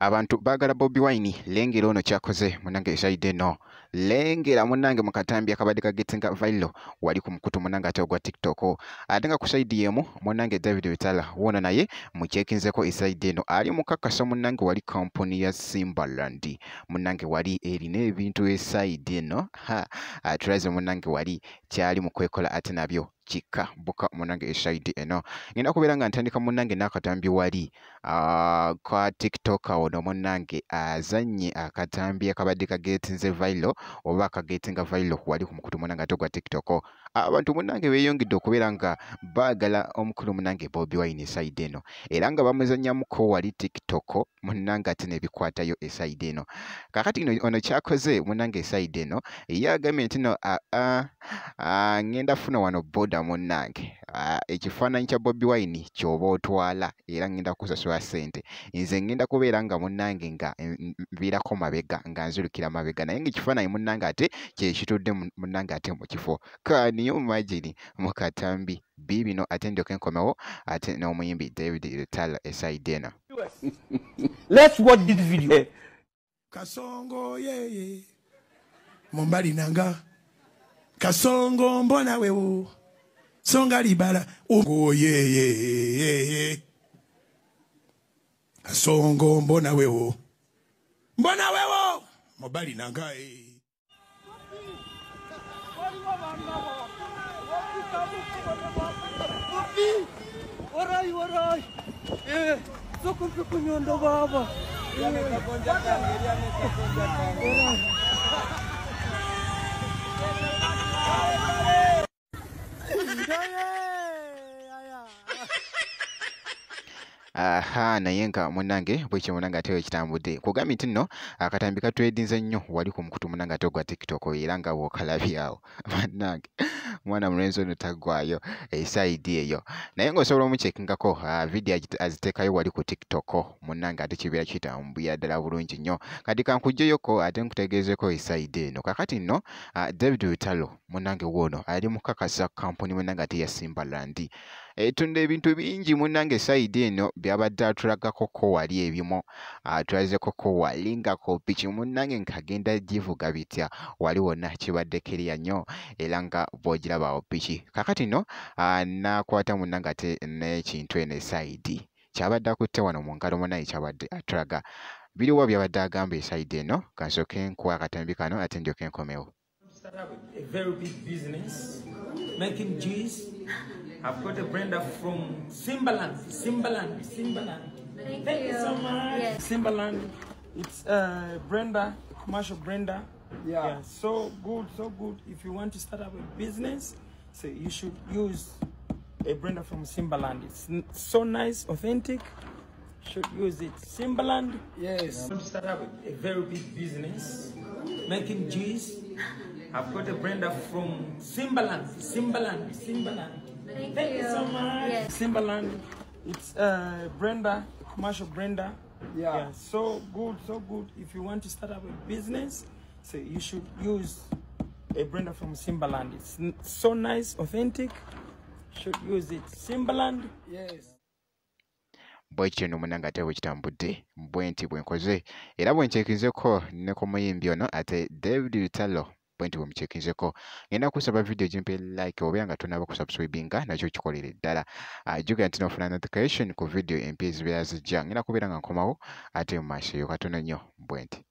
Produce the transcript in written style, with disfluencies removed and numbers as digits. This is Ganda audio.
Abantu bagala Bobi Wine lengera ono kyakoze munange side no lengera munange mukatambi akabadde kagetinga viral wali ku mukutu munange ate ogwa TikTok atenga ku side yemu munange David Witala wona naye muchekinzeko side no ali mukakasa munange wali company ya Simbaland munange wali erina ebintu side no atulaze munange wali kyali mukwekola ate nabyo chika buka munange side eno ngenda kuberanga ntandika munange nakatambi wali kwa TikTok ono munange azanye akatambi akabadde kagetinze viral oba kagetinga viral wali ku mukutu munange atogwa TikTok abantu munange beyongedde okuberanga bagala omukulu munange Bobi Wine side eno era nga bamuzanyamuko wali TikTok munange ate nebikwatayo side eno kakati ono kyakoze munange side eno yagamye ntino ngenda funa wano boda munange ekifaananyi kya Bobi Wine kyoba otwala era ngenda kusasula sente nze ngenda kubeera nga munange nga nviirako mabega nga nzulukira mabega naye ng'ekifaananyi munange ate kyekitudde munange ate mu kifo kaniyo imagine mukatambi bibino ate ndyoke nkomewo ate n'omuyimbi David Witala side eno. Let's watch this video. Kasongo yeye Mombali nanga Kasongo mbona wewo Songa libala Ungo yeye Kasongo mbona wewo Mombali nanga Warai soko kunyondo baba naye nga munange bwekyo munange ate ekitambudde kugambye nti nno akatambi katwedinze nnyo wali ku mukutu munange ate ogwa TikTok era nga bw'okalabyawo munange mwana mulenzi ono taggwayo esaidi eyo naye ng'osobola omukyekingako vidiyo aziteekayo wali ku TikTok munange ate kibeera kitambuya ddala bulungi nnyo kati kankuggyeyoko ate nkutegeezeko esaidi eno kakati nno David Witala munange woono ali mukakasa kampuni munange ate ya Simbaland etunda ebintu bingi munange side eno byabadde atulagakoko wali ebimu atulazekoko wali nga kopiki munange nkagenda givuga bitya wali wonna kibadde kiriya nnyo era nga bw'ogirabawo piki kakati no nakwata munange ate n'ekintu eno side kyabadde akutte wano mu ngalo munange kyabadde atulaga biriwa byabadde agamba side eno kansooke nkuwa akatambi kano ate ndyoke nkomewo. A very big business making juice. I've got a blender from Simbaland. Thank you so much. Yes. Simbaland. It's a blender, commercial blender. Yeah. So good, so good. If you want to start up a business, so you should use a blender from Simbaland. It's so nice, authentic. Should use it. Simbaland. Yes. I want to start up a very big business making juice. I've got a blender from Simbaland. Thank you so much. Yes. Simbaland. It's a blender, commercial blender. Yeah. So good, so good. If you want to start up a business, so you should use a blender from Simbaland. It's so nice, authentic. Should use it. Simbaland. Yes. Bwekyo no munange ate bwekitambudde bwenti bwenkoze era bwenkyekizeko ne ku muyimbi ono ate David Witala bwenti bwemukyekizeko ngenda kusaba video gimpe like oba nga tonaba kusubscribinga nakyo kikolere ddala juga nti nofuna notification ku video empya ezibeera zijja ngenda kubeera nga nkomawo ate mu maaso eyo katono nnyo bwenti.